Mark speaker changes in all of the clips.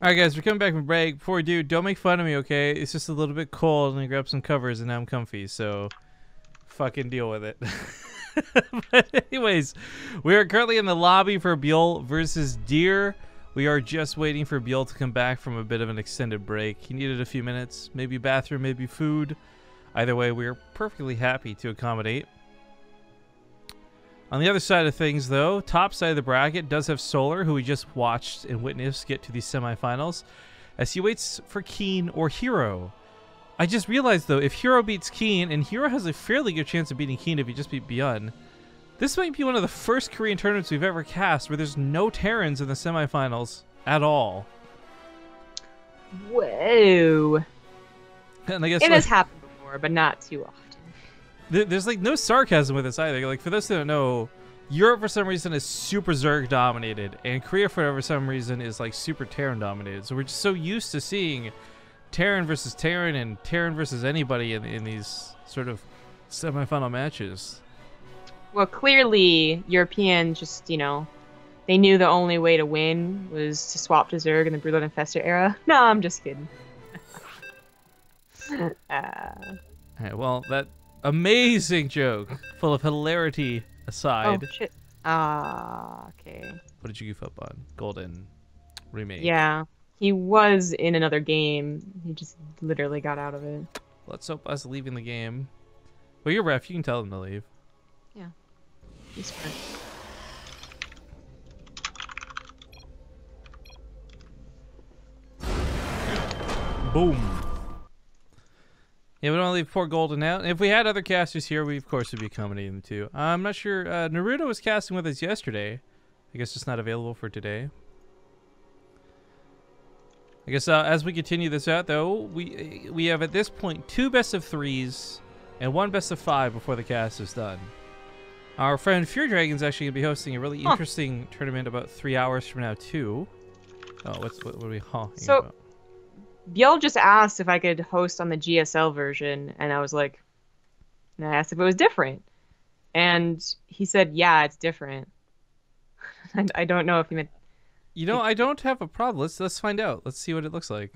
Speaker 1: Alright guys, we're coming back from break. Before we do, don't make fun of me, okay? It's just a little bit cold and I grabbed some covers and now I'm comfy, so fucking deal with it. But anyways, we are currently in the lobby for ByuL versus Deer. We are just waiting for ByuL to come back from a bit of an extended break. He needed a few minutes, maybe bathroom, maybe food. Either way, we are perfectly happy to accommodate. On the other side of things, though, top side of the bracket does have Solar, who we just watched and witnessed get to the semifinals, as he waits for Keen or Hero. I just realized, though, if Hero beats Keen, and Hero has a fairly good chance of beating Keen if he just beat ByuL, this might be one of the first Korean tournaments we've ever cast where there's no Terrans in the semifinals at all.
Speaker 2: Whoa.
Speaker 1: And I guess
Speaker 2: it has happened before, but not too often.
Speaker 1: There's like no sarcasm with this either. Like, for those who don't know, Europe for some reason is super Zerg dominated, and Korea for some reason is like super Terran dominated. So we're just so used to seeing Terran versus Terran and Terran versus anybody in these sort of semifinal matches.
Speaker 2: Well, clearly Europeans just, you know, they knew the only way to win was to swap to Zerg in the Broodlord Infestor era. No, I'm just kidding.
Speaker 1: Alright, well, that amazing joke, full of hilarity aside.
Speaker 2: Oh, shit. Okay.
Speaker 1: What did you goof up on? Golden remake.
Speaker 2: Yeah, he was in another game. He just literally got out of it.
Speaker 1: Let's hope us leaving the game. Well, you're ref. You can tell them to leave.
Speaker 2: Yeah. He's smart.
Speaker 1: Boom. Yeah, we don't want to leave poor Golden out. If we had other casters here, we of course would be accommodating them too. I'm not sure. Naruto was casting with us yesterday. I guess just not available for today. I guess as we continue this out, though, we have at this point 2 best of 3s and 1 best of 5 before the cast is done. Our friend Fear Dragon's actually gonna be hosting a really interesting tournament about 3 hours from now too. Oh, what are we talking about?
Speaker 2: ByuL just asked if I could host on the GSL version, and I was like, and I asked if it was different, and he said, "Yeah, it's different." And I don't know if he meant.
Speaker 1: You know, I don't have a problem. Let's find out. Let's see what it looks like.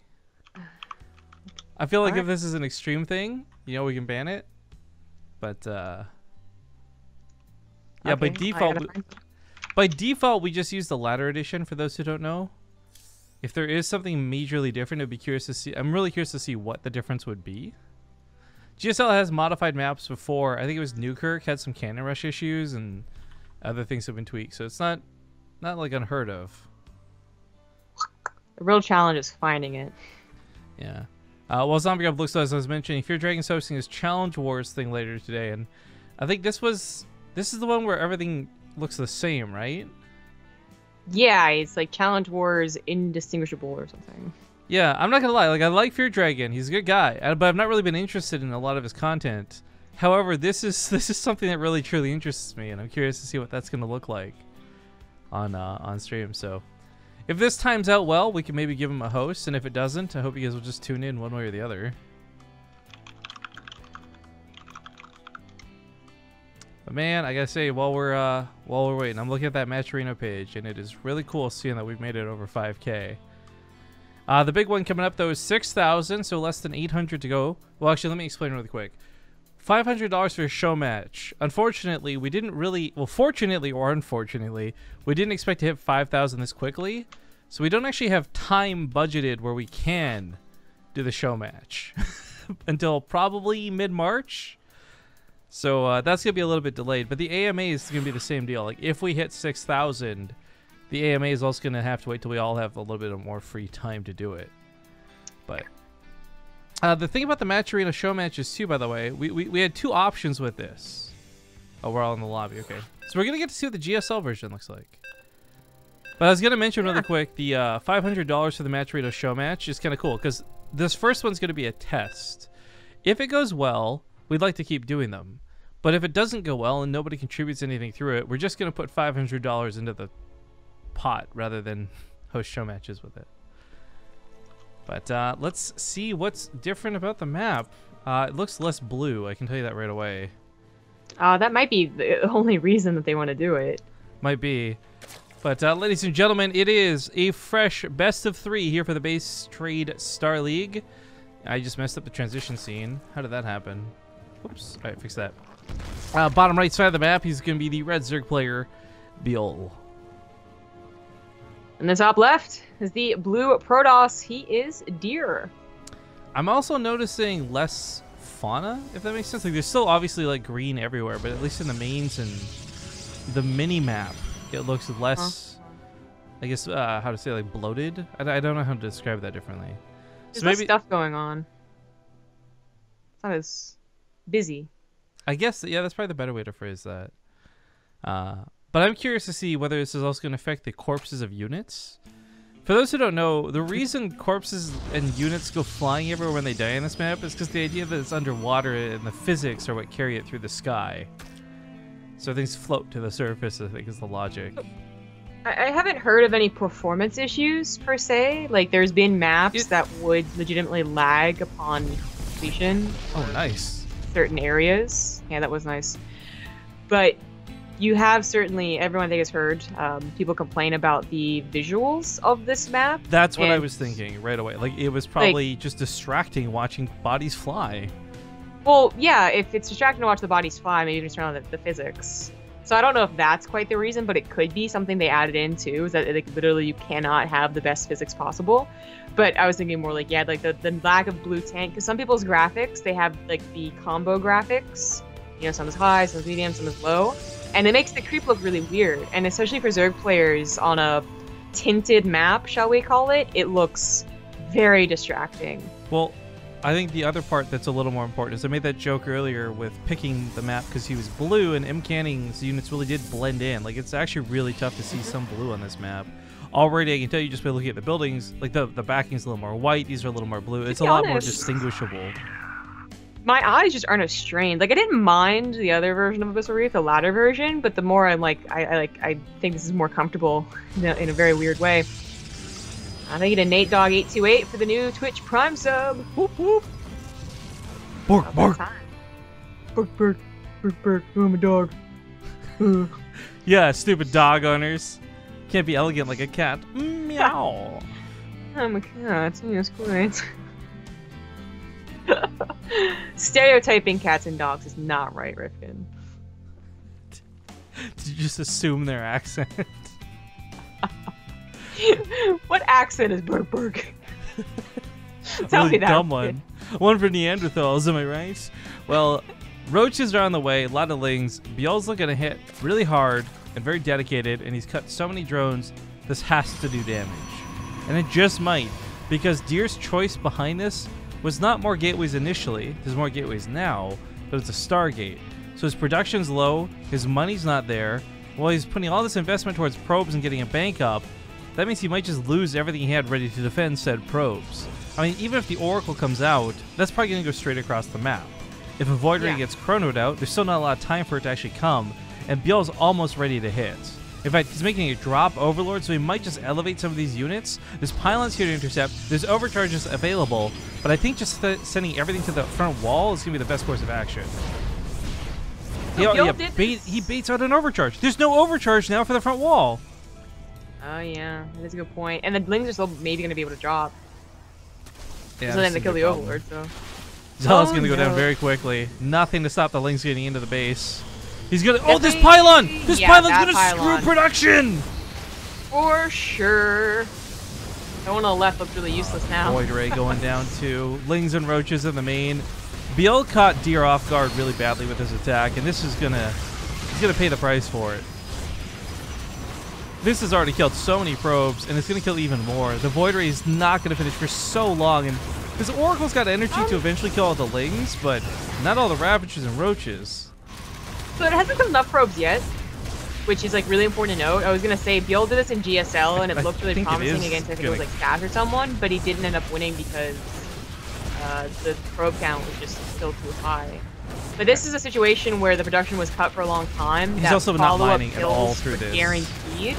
Speaker 1: I feel like if this is an extreme thing, you know, we can ban it. But yeah,
Speaker 2: okay,
Speaker 1: by default, we just use the ladder edition. For those who don't know. If there is something majorly different, I'd be curious to see. I'm really curious to see what the difference would be. GSL has modified maps before. I think it was Newkirk had some cannon rush issues and other things have been tweaked. So it's not like unheard of.
Speaker 2: The real challenge is finding it.
Speaker 1: Yeah. Well, Zombie God looks as I was mentioning, Fear Dragon's hosting his Challenge Wars thing later today, and I think this is the one where everything looks the same, right?
Speaker 2: Yeah, it's like Challenge Wars Indistinguishable or something.
Speaker 1: Yeah, I'm not gonna lie. Like, I like Fear Dragon. He's a good guy, but I've not really been interested in a lot of his content. However, this is something that really truly interests me, and I'm curious to see what that's gonna look like on stream. So, if this times out well, we can maybe give him a host, and if it doesn't, I hope you guys will just tune in one way or the other. But man, I gotta say, while we're waiting, I'm looking at that Matcherino page, and it is really cool seeing that we've made it over 5K. The big one coming up though is 6,000, so less than 800 to go. Well, actually, let me explain really quick. $500 for a show match. Unfortunately, we didn't really. Well, fortunately or unfortunately, we didn't expect to hit 5,000 this quickly, so we don't actually have time budgeted where we can do the show match until probably mid-March. So that's going to be a little bit delayed. But the AMA is going to be the same deal. Like, if we hit 6,000, the AMA is also going to have to wait till we all have a little bit of more free time to do it. But the thing about the Match Arena show matches, too, by the way, we had 2 options with this. Oh, we're all in the lobby. Okay. So we're going to get to see what the GSL version looks like. But I was going to mention really quick, the $500 for the Match Arena show match is kind of cool, because this first one's going to be a test. If it goes well, we'd like to keep doing them. But if it doesn't go well and nobody contributes anything through it, we're just going to put $500 into the pot rather than host show matches with it. But let's see what's different about the map. It looks less blue, I can tell you that right away.
Speaker 2: That might be the only reason that they want to do it.
Speaker 1: Might be. But ladies and gentlemen, it is a fresh best of 3 here for the base trade StarLeague. I just messed up the transition scene. How did that happen? Oops. All right, fix that. Bottom right side of the map, he's going to be the red Zerg player, ByuL.
Speaker 2: And the top left is the blue Protoss. He is Deer.
Speaker 1: I'm also noticing less fauna, if that makes sense. Like, there's still obviously like green everywhere, but at least in the mains and the mini map, it looks less, I guess, how to say, like bloated. I don't know how to describe that differently.
Speaker 2: There's
Speaker 1: so maybe
Speaker 2: stuff going on. It's not as busy.
Speaker 1: I guess, yeah, that's probably the better way to phrase that. But I'm curious to see whether this is also going to affect the corpses of units. For those who don't know, the reason corpses and units go flying everywhere when they die in this map is because the idea that it's underwater and the physics are what carry it through the sky. So things float to the surface, I think, is the logic.
Speaker 2: I haven't heard of any performance issues, per se. Like, there's been maps that would legitimately lag upon completion.
Speaker 1: Oh, nice.
Speaker 2: Certain areas. Yeah, that was nice. But you have certainly, everyone I think has heard, people complain about the visuals of this map.
Speaker 1: That's what I was thinking right away. Like, it was probably just distracting watching bodies fly.
Speaker 2: Well, yeah, if it's distracting to watch the bodies fly, maybe just turn on the physics. So I don't know if that's quite the reason, but it could be something they added in too, is that like, literally you cannot have the best physics possible. But I was thinking more like, yeah, like the lack of blue tank, because some people's graphics, they have like the combo graphics. You know, some is high, some is medium, some is low. And it makes the creep look really weird. And especially for Zerg players on a tinted map, shall we call it, it looks very distracting.
Speaker 1: Well, I think the other part that's a little more important is I made that joke earlier with picking the map because he was blue, and M-Canning's units really did blend in. Like, it's actually really tough to see some blue on this map. Already, I can tell you just by looking at the buildings, like the backing's a little more white, these are a little more blue. It's a lot more distinguishable.
Speaker 2: My eyes just aren't as strained. Like, I didn't mind the other version of Abyssal Reef, the latter version, but the more I'm like, I think this is more comfortable in a very weird way. Thank you to NateDog828 for the new Twitch Prime sub. Whoop whoop.
Speaker 1: Bark, bark.
Speaker 2: Bark, bark, bark, bark. Oh, I'm a dog.
Speaker 1: Yeah, stupid dog owners. Can't be elegant like a cat. Meow.
Speaker 2: I'm a cat. Yes, great. Stereotyping cats and dogs is not right, Rifkin.
Speaker 1: Did you just assume their accent?
Speaker 2: What accent is Burk Burk? Tell
Speaker 1: really
Speaker 2: me that.
Speaker 1: Dumb one. One for Neanderthals, am I right? Well, roaches are on the way, a lot of lings. ByuL's looking to hit really hard and very dedicated, and he's cut so many drones, this has to do damage. And it just might, because Deer's choice behind this was not more gateways initially, there's more gateways now, but it's a Stargate. So his production's low, his money's not there, while he's putting all this investment towards probes and getting a bank up. That means he might just lose everything he had ready to defend said probes. I mean, even if the Oracle comes out, that's probably going to go straight across the map. If a Void Ray gets chronoed out, there's still not a lot of time for it to actually come, and ByuL's almost ready to hit. In fact, he's making a drop Overlord, so he might just elevate some of these units. There's pylons here to intercept, there's overcharges available, but I think just sending everything to the front wall is going to be the best course of action. He baits out an overcharge. There's no overcharge now for the front wall.
Speaker 2: Oh yeah, that's a good point. And the Blings are still maybe going to be able to drop.
Speaker 1: Yeah,
Speaker 2: so then they kill the Overlord, so...
Speaker 1: Zealot's going to go down very quickly. Nothing to stop the Lings getting into the base. He's going to... Oh, this pylon! This pylon's going to screw production!
Speaker 2: For sure. That one on the left looks really useless now.
Speaker 1: Void Ray going down too. Lings and Roaches in the main. ByuL caught Deer off guard really badly with his attack, and this is going to... He's going to pay the price for it. This has already killed so many probes, and it's going to kill even more. The Void Ray is not going to finish for so long, and this Oracle's got energy to eventually kill all the Lings, but not all the Ravagers and Roaches.
Speaker 2: So it hasn't killed enough probes yet, which is like really important to note. I was going to say, ByuL did this in GSL, and it looked really promising against, I think it was like Stash or someone, but he didn't end up winning because the probe count was just still too high. But this is a situation where the production was cut for a long time.
Speaker 1: He's also not mining at all through this.
Speaker 2: Guaranteed.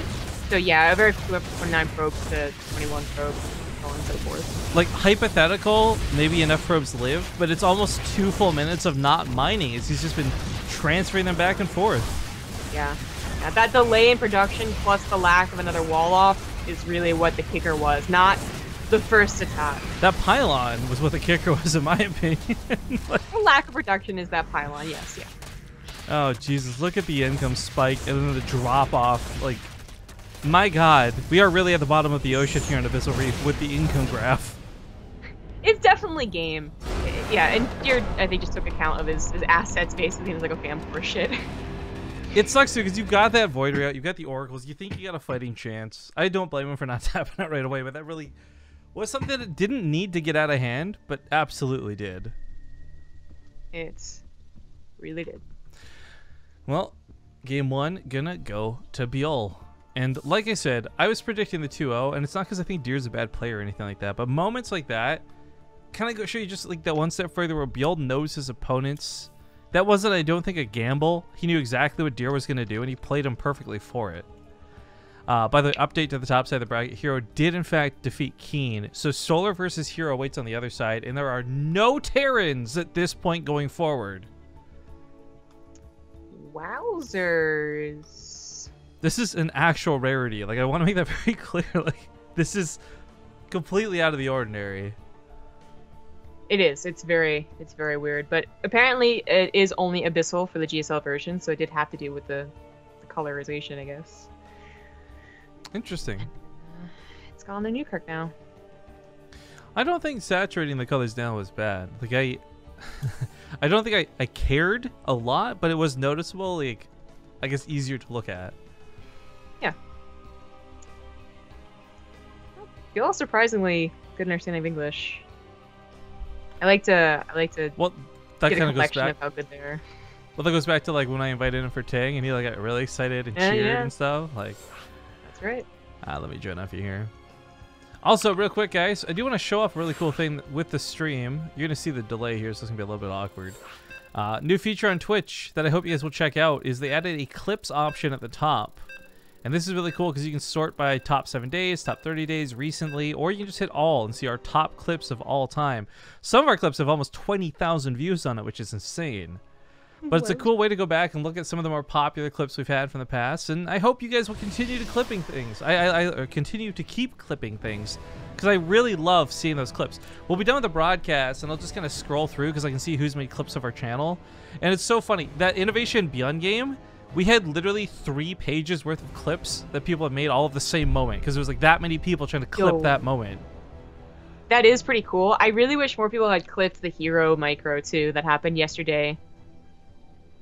Speaker 2: So yeah, a very went from 29 probes to 21 probes, so on and so forth.
Speaker 1: Like, hypothetical, maybe enough probes live, but it's almost 2 full minutes of not mining as he's just been transferring them back and forth.
Speaker 2: Yeah. Now, that delay in production plus the lack of another wall off is really what the kicker was, not the first attack.
Speaker 1: That pylon was what the kicker was, in my opinion. Like,
Speaker 2: The lack of production is that pylon, yes, yeah.
Speaker 1: oh, Jesus. Look at the income spike and then the drop off. Like, my God. We are really at the bottom of the ocean here in Abyssal Reef with the income graph.
Speaker 2: It's definitely game. Yeah, and Gear, I think, just took account of his assets, basically, and was like, okay, I'm poor shit.
Speaker 1: It sucks, too, because you've got that Void Ray out, you've got the Oracles, you think you got a fighting chance. I don't blame him for not tapping it right away, but that really was something that didn't need to get out of hand, but absolutely did.
Speaker 2: It's really did.
Speaker 1: Well, game one, gonna go to ByuL. And like I said, I was predicting the 2-0, and it's not because I think Deer's a bad player or anything like that, but moments like that kind of go show you just like that one step further where ByuL knows his opponents. That wasn't, I don't think, a gamble. He knew exactly what Deer was going to do, and he played him perfectly for it. By the update to the top side of the bracket, Hero did in fact defeat Keen. So Solar versus Hero waits on the other side, and there are no Terrans at this point going forward.
Speaker 2: Wowzers.
Speaker 1: This is an actual rarity. Like, I want to make that very clear. Like, this is completely out of the ordinary.
Speaker 2: It is. It's very weird. But apparently it is only Abyssal for the GSL version, so it did have to do with the colorization, I guess.
Speaker 1: Interesting.
Speaker 2: It's gone to Newkirk now.
Speaker 1: I don't think saturating the colors down was bad. Like, I don't think I cared a lot, but it was noticeable, like, I guess easier to look at.
Speaker 2: Yeah. ByuL surprisingly good understanding of English. I like to
Speaker 1: Well, that
Speaker 2: get a
Speaker 1: kind of goes
Speaker 2: collection
Speaker 1: back.
Speaker 2: of how good they are.
Speaker 1: Well, that goes back to like when I invited him for Tang, and he like got really excited and cheered
Speaker 2: Yeah.
Speaker 1: and stuff. Like,
Speaker 2: That's right.
Speaker 1: let me join off you here. Also, real quick, guys, I do want to show off a really cool thing with the stream. You're gonna see the delay here, so it's gonna be a little bit awkward. New feature on Twitch that I hope you guys will check out is they added a clips option at the top. And this is really cool because you can sort by top 7 days, top 30 days, recently, or you can just hit all and see our top clips of all time. Some of our clips have almost 20,000 views on it, which is insane. But it's a cool way to go back and look at some of the more popular clips we've had from the past. And I hope you guys will continue to clipping things. I continue to keep clipping things because I really love seeing those clips. We'll be done with the broadcast, and I'll just kind of scroll through because I can see who's made clips of our channel. And it's so funny. That Innovation Beyond game, we had literally 3 pages worth of clips that people have made all of the same moment because there was like that many people trying to clip that moment.
Speaker 2: That is pretty cool. I really wish more people had clipped the Hero micro too that happened yesterday.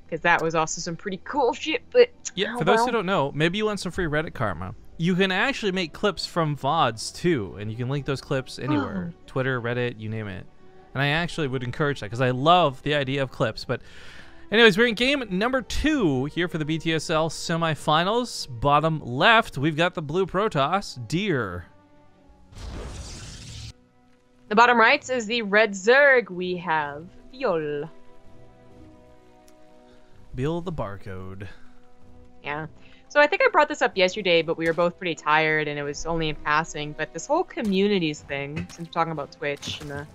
Speaker 2: Because that was also some pretty cool shit, but...
Speaker 1: Yeah, for those who don't know, maybe you want some free Reddit karma. You can actually make clips from VODs too, and you can link those clips anywhere. Twitter, Reddit, you name it. And I actually would encourage that because I love the idea of clips, but... Anyways, we're in game number 2 here for the BTSL semifinals. Bottom left, we've got the blue Protoss, Deer.
Speaker 2: The bottom right is the red Zerg. We have ByuL.
Speaker 1: ByuL the barcode.
Speaker 2: Yeah. So I think I brought this up yesterday, but we were both pretty tired and it was only in passing. But this whole communities thing, since we're talking about Twitch and the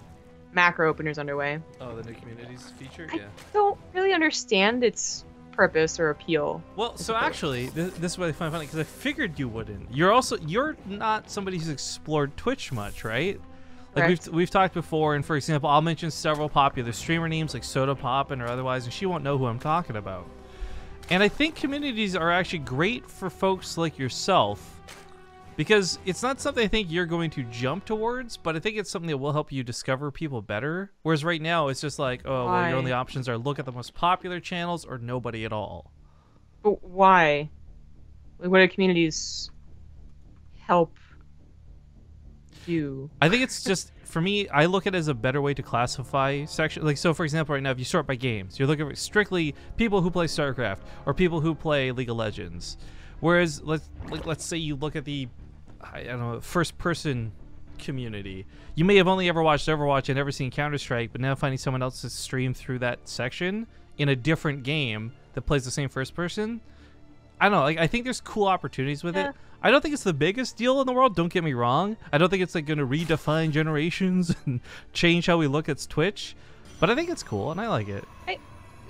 Speaker 2: macro openers underway.
Speaker 1: Oh, the new communities feature?
Speaker 2: I
Speaker 1: Yeah.
Speaker 2: don't really understand its purpose or appeal.
Speaker 1: Well, so actually, this is what I find funny because I figured you wouldn't. You're not somebody who's explored Twitch much, right? Like we've talked before, and for example, I'll mention several popular streamer names like Soda Pop and or otherwise, and she won't know who I'm talking about. And I think communities are actually great for folks like yourself because it's not something I think you're going to jump towards, but I think it's something that will help you discover people better. Whereas right now, it's just like, oh, well, your only options are look at the most popular channels or nobody at all.
Speaker 2: But why? Like, what do communities help do?
Speaker 1: I think it's just, for me, I look at it as a better way to classify section. Like, so for example, right now, if you sort by games, you're looking for strictly people who play StarCraft or people who play League of Legends. Whereas, let's say you look at the, I don't know, first-person community. You may have only ever watched Overwatch and never seen Counter-Strike, but now finding someone else to stream through that section in a different game that plays the same first-person, I don't know. Like, I think there's cool opportunities with it. I don't think it's the biggest deal in the world. Don't get me wrong. I don't think it's like going to redefine generations and change how we look at Twitch. But I think it's cool, and I like it.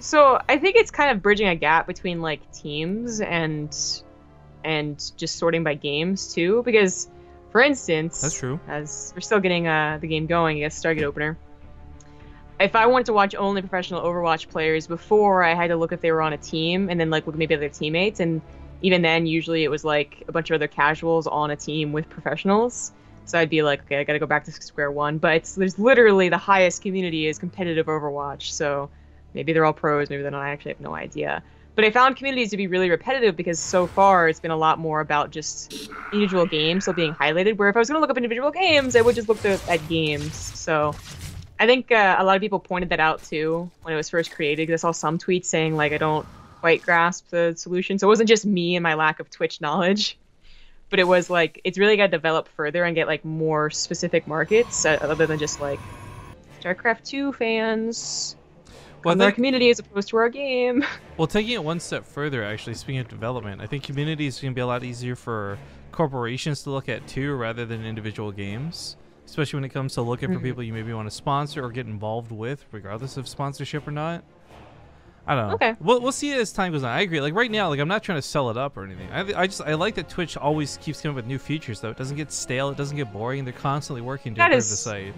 Speaker 2: So I think it's kind of bridging a gap between like teams and just sorting by games too. Because, for instance,
Speaker 1: That's true.
Speaker 2: as we're still getting the game going, I guess Stargate opener. If I wanted to watch only professional Overwatch players before, I had to look if they were on a team and then like look maybe at their teammates. And even then, usually it was like a bunch of other casuals on a team with professionals. So I'd be like, okay, I got to go back to square one. But there's literally the highest community is competitive Overwatch. So maybe they're all pros, maybe they're not. I actually have no idea. But I found communities to be really repetitive because so far it's been a lot more about just individual games still being highlighted. Where if I was going to look up individual games, I would just look at games. So I think a lot of people pointed that out too when it was first created. Because I saw some tweets saying like I don't quite grasp the solution. So it wasn't just me and my lack of Twitch knowledge, but it was like it's really got to develop further and get like more specific markets other than just like StarCraft 2 fans. Well, our community as opposed to our game.
Speaker 1: Well, taking it one step further, actually, speaking of development, I think community is going to be a lot easier for corporations to look at too, rather than individual games. Especially when it comes to looking for people you maybe want to sponsor or get involved with, regardless of sponsorship or not. I don't know.
Speaker 2: Okay.
Speaker 1: We'll see as time goes on. I agree. Like right now, like I'm not trying to sell it up or anything. I like that Twitch always keeps coming up with new features though. It doesn't get stale. It doesn't get boring. They're constantly working to improve the site.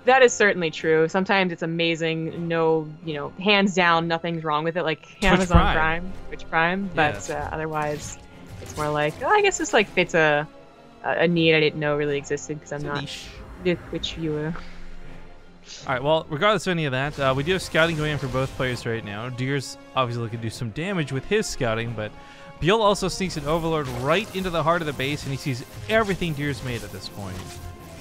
Speaker 2: That is certainly true. Sometimes it's amazing. No, hands down, nothing's wrong with it. Like
Speaker 1: Twitch
Speaker 2: Amazon Prime, Twitch Prime. But
Speaker 1: otherwise,
Speaker 2: it's more like, I guess this like fits a need I didn't know really existed because I'm not a Twitch viewer.
Speaker 1: All right. Well, regardless of any of that, we do have scouting going on for both players right now. Deer's obviously looking to do some damage with his scouting, but ByuL also sneaks an Overlord right into the heart of the base, and he sees everything Deer's made at this point.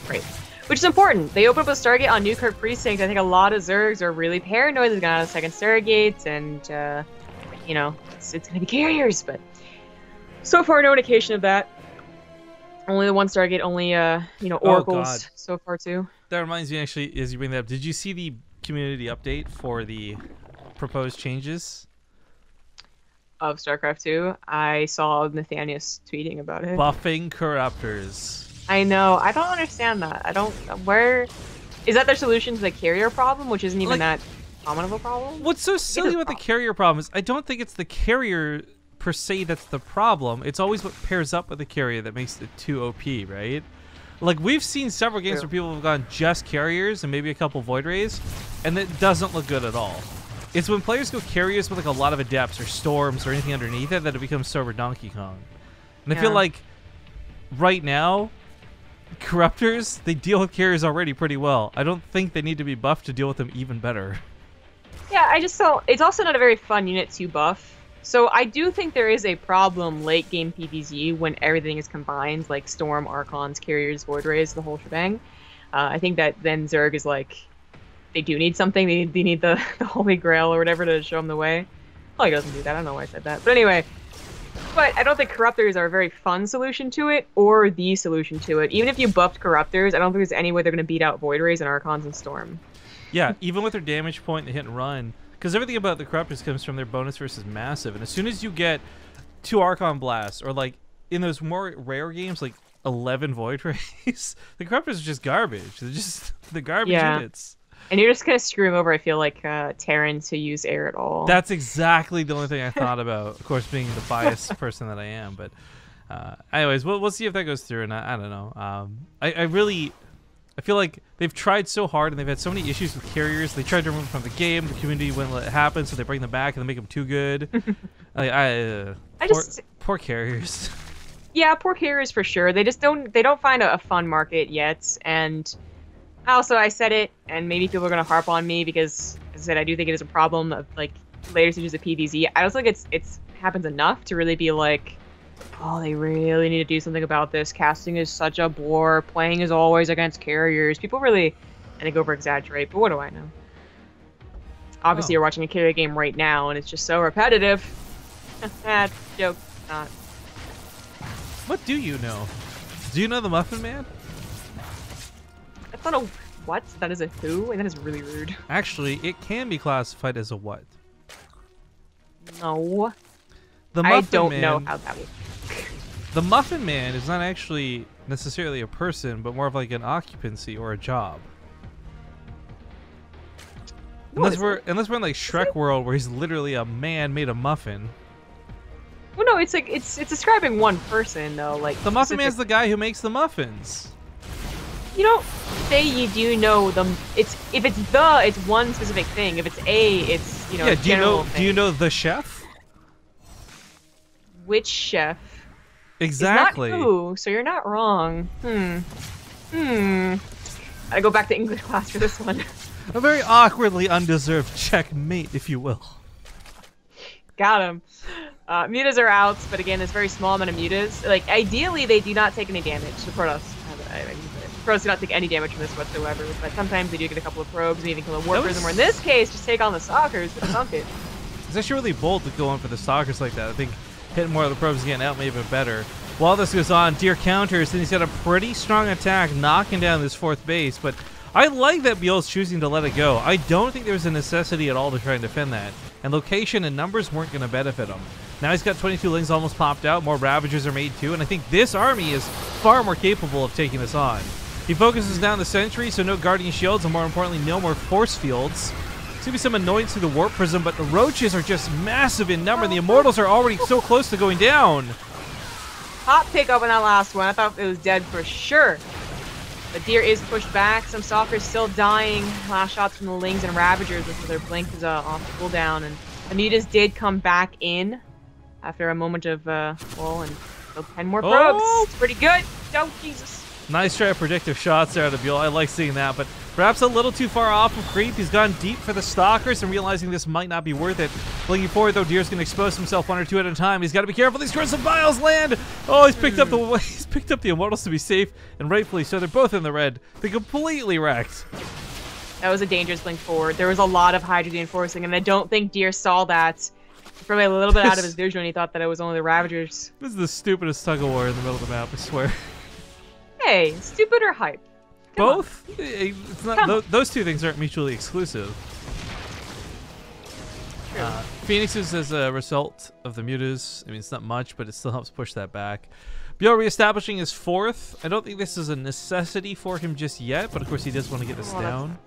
Speaker 2: Great. Which is important. They open up a Stargate on Newkirk Precinct. I think a lot of Zergs are really paranoid they're gonna have a second Stargate, and it's gonna be carriers. But so far, no indication of that. Only the one Stargate. Only oracles so far too. That
Speaker 1: reminds me, actually, as you bring that up, did you see the community update for the proposed changes
Speaker 2: of StarCraft 2? I saw Nathanius tweeting about it.
Speaker 1: Buffing corruptors.
Speaker 2: I know. I don't understand that. I don't. Where is that their solution to the carrier problem, which isn't even that common of a problem?
Speaker 1: What's so silly about the carrier problem is I don't think it's the carrier per se that's the problem. It's always what pairs up with the carrier that makes it too OP, right? Like we've seen several games where people have gone just carriers and maybe a couple Void Rays, and it doesn't look good at all. It's when players go carriers with like a lot of adepts or storms or anything underneath it that it becomes sober Donkey Kong. And I feel like right now, corruptors, they deal with carriers already pretty well. I don't think they need to be buffed to deal with them even better.
Speaker 2: Yeah, I just saw it's also not a very fun unit to buff. So I do think there is a problem late game PvZ when everything is combined, like Storm, Archons, Carriers, Void Rays, the whole shebang. I think that then Zerg is like, they do need something. They need the Holy Grail or whatever to show them the way. Oh, he doesn't do that. I don't know why I said that. But anyway, but I don't think Corruptors are a very fun solution to it or the solution to it. Even if you buffed Corruptors, I don't think there's any way they're going to beat out Void Rays and Archons and Storm.
Speaker 1: Yeah, even with their damage point, they hit and run. Because everything about the Corruptors comes from their bonus versus massive. And as soon as you get 2 Archon Blasts, or like in those more rare games, like 11 Void Rays, the Corruptors are just garbage. They're just the garbage units.
Speaker 2: And you're just kind of screwing over, I feel like, Terran to use air at all.
Speaker 1: That's exactly the only thing I thought about. Of course, being the biased person that I am. But anyways, we'll see if that goes through. And I don't know. I feel like they've tried so hard and they've had so many issues with carriers. They tried to remove them from the game. The community wouldn't let it happen, so they bring them back and they make them too good. Poor carriers.
Speaker 2: Yeah, poor carriers for sure. They just don't find a fun market yet. And also, I said it, and maybe people are gonna harp on me because, as I said, I do think it is a problem of like later stages of PvZ. I don't think it's happens enough to really be like, oh, they really need to do something about this. Casting is such a bore. Playing is always against carriers. People really, I think, over-exaggerate, but what do I know? Obviously, you're watching a carrier game right now, and it's just so repetitive. That joke, not.
Speaker 1: What do you know? Do you know the Muffin Man?
Speaker 2: That's not a what? That is a who? And that is really rude.
Speaker 1: Actually, it can be classified as a what?
Speaker 2: No.
Speaker 1: The Muffin
Speaker 2: I don't
Speaker 1: Man,
Speaker 2: know how that would.
Speaker 1: The Muffin Man is not actually necessarily a person, but more of like an occupancy or a job. Unless we're in like Shrek world where he's literally a man made a muffin.
Speaker 2: Well, no, it's like it's describing one person though. Like
Speaker 1: the Muffin Man's the guy who makes the muffins.
Speaker 2: You don't say you do know them. It's it's one specific thing. If it's it's
Speaker 1: Yeah.
Speaker 2: General
Speaker 1: Do you know the chef?
Speaker 2: Which chef?
Speaker 1: Exactly.
Speaker 2: It's not who, so you're not wrong. I go back to English class for this one.
Speaker 1: A very awkwardly undeserved checkmate, if you will.
Speaker 2: Got him. Mutas are out, but again, it's very small amount of mutas. Like, ideally, they do not take any damage. The Protoss, Protoss do not take any damage from this whatsoever, but sometimes they do get a couple of probes and even kill a War Prism, or in this case, just take on the Stalkers with Sunk It.
Speaker 1: It's actually really bold to go on for the Stalkers like that. I think hitting more of the probes and getting out may have been better. While this goes on, Deer counters, and he's got a pretty strong attack knocking down this 4th base, but I like that ByuL's choosing to let it go. I don't think there was a necessity at all to try and defend that, and location and numbers weren't going to benefit him. Now he's got 22 Lings almost popped out, more Ravagers are made too, and I think this army is far more capable of taking this on. He focuses down the Sentry, so no Guardian Shields, and more importantly, no more Force Fields. There's going to be some annoyance through the Warp Prism, but the Roaches are just massive in number, and the Immortals are already so close to going down.
Speaker 2: Hot pick up on that last one. I thought it was dead for sure. The Deer is pushed back. Some Stalkers still dying. Last shots from the Lings and Ravagers, so their blink is off cooldown, and the Mutas did come back in after a moment of well, and 10 more probes. It's pretty good. Oh, Jesus.
Speaker 1: Nice try of predictive shots there out of ByuL. I like seeing that, but perhaps a little too far off of creep. He's gone deep for the Stalkers and realizing this might not be worth it. Looking forward, though, Deer's going to expose himself 1 or 2 at a time. He's got to be careful. These Curse of Biles land. Oh, he's picked up the Immortals to be safe, and rightfully so. They're both in the red. They completely wrecked.
Speaker 2: That was a dangerous blink forward. There was a lot of Hydra reinforcing, and I don't think Deer saw that. He's probably a little bit out of his vision when he thought that it was only the Ravagers.
Speaker 1: This is the stupidest tug of war in the middle of the map, I swear.
Speaker 2: Hey, stupid or hype?
Speaker 1: Both? It's not. Those two things aren't mutually exclusive. Phoenix is as a result of the mutas. I mean, it's not much, but it still helps push that back. ByuL reestablishing his 4th. I don't think this is a necessity for him just yet, but of course he does want to get this down.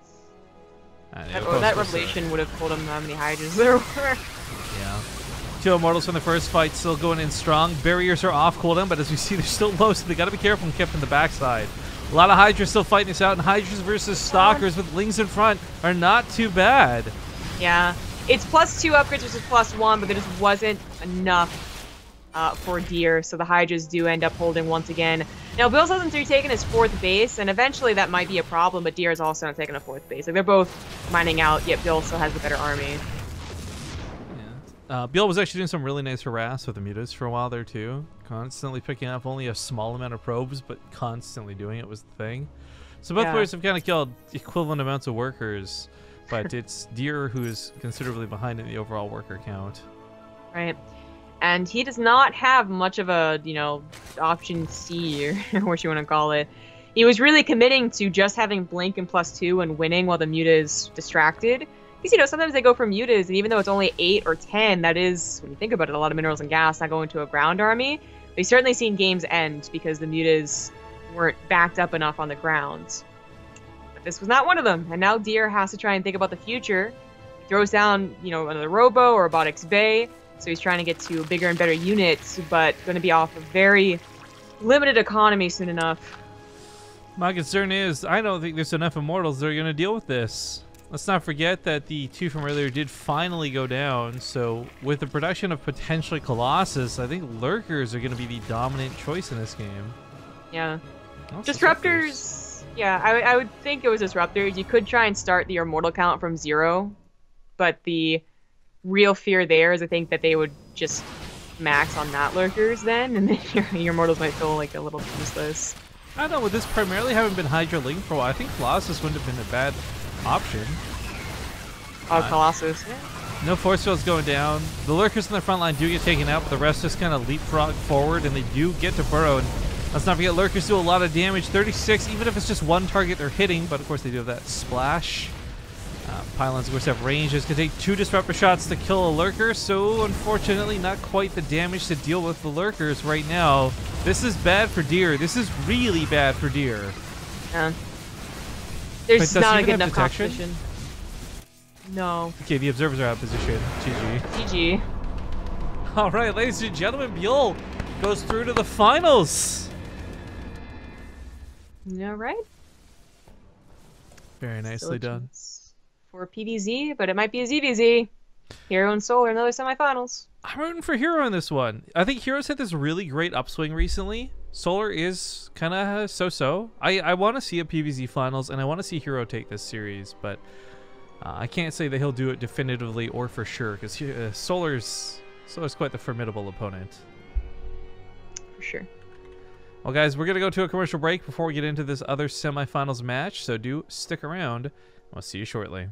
Speaker 2: That revelation would have told him how many Hydras there were.
Speaker 1: Yeah. 2 Immortals from the first fight still going in strong. Barriers are off cooldown, but as we see, they're still low, so they got to be careful and kept in the backside. A lot of Hydras still fighting this out, and Hydras versus Stalkers with Lings in front are not too bad.
Speaker 2: Yeah. It's +2 upgrades versus +1, but there just wasn't enough for Deer, so the Hydras do end up holding once again. Now, ByuL hasn't taken his 4th base, and eventually that might be a problem, but Deer is also not taking a 4th base. Like, they're both mining out, yet ByuL still has the better army.
Speaker 1: ByuL was actually doing some really nice harass with the mutas for a while there too. Constantly picking up only a small amount of probes, but constantly doing it was the thing. So both players have kind of killed equivalent amounts of workers, but it's Deer who is considerably behind in the overall worker count.
Speaker 2: Right. And he does not have much of a, option C, or what you want to call it. He was really committing to just having Blink and +2 and winning while the Muta is distracted. Because, sometimes they go for mutas, and even though it's only 8 or 10, that is, when you think about it, a lot of minerals and gas not going to a ground army. We've certainly seen games end because the mutas weren't backed up enough on the ground. But this was not one of them, and now Deer has to try and think about the future. He throws down, another Robo or Robotics Bay, so he's trying to get to bigger and better units, but going to be off a very limited economy soon enough.
Speaker 1: My concern is, I don't think there's enough Immortals that are going to deal with this. Let's not forget that the 2 from earlier did finally go down, so with the production of potentially Colossus, I think Lurkers are going to be the dominant choice in this game.
Speaker 2: Yeah. Disruptors, yeah, I would think it was Disruptors. You could try and start your Immortal count from 0, but the real fear there is I think that they would just max on not Lurkers then, and then your Immortals might feel like a little useless.
Speaker 1: I don't know, with this primarily having been Hydra Link for a while, I think Colossus wouldn't have been a bad option.
Speaker 2: Oh, Colossus. Yeah.
Speaker 1: No force fields going down. The Lurkers in the front line do get taken out, but the rest just kind of leapfrog forward, and they do get to burrow. And let's not forget, Lurkers do a lot of damage. 36, even if it's just one target they're hitting, but of course they do have that splash. Pylons, of course, have ranges. Can take 2 Disruptor shots to kill a Lurker, so unfortunately not quite the damage to deal with the Lurkers right now. This is bad for Deer. This is really bad for Deer.
Speaker 2: Yeah. There's not a good enough competition. No.
Speaker 1: Okay, the observers are out of position. GG.
Speaker 2: GG.
Speaker 1: All right, ladies and gentlemen, ByuL goes through to the finals.
Speaker 2: All right.
Speaker 1: Very nicely done.
Speaker 2: For PvZ, but it might be a ZvZ. Hero and Solar in the semifinals.
Speaker 1: I'm rooting for Hero in this one. I think Hero's had this really great upswing recently. Solar is kind of so-so. I want to see a PvZ finals, and I want to see Hero take this series, but I can't say that he'll do it definitively or for sure, because Solar's quite the formidable opponent.
Speaker 2: For sure.
Speaker 1: Well, guys, we're going to go to a commercial break before we get into this other semifinals match, so do stick around. We'll see you shortly.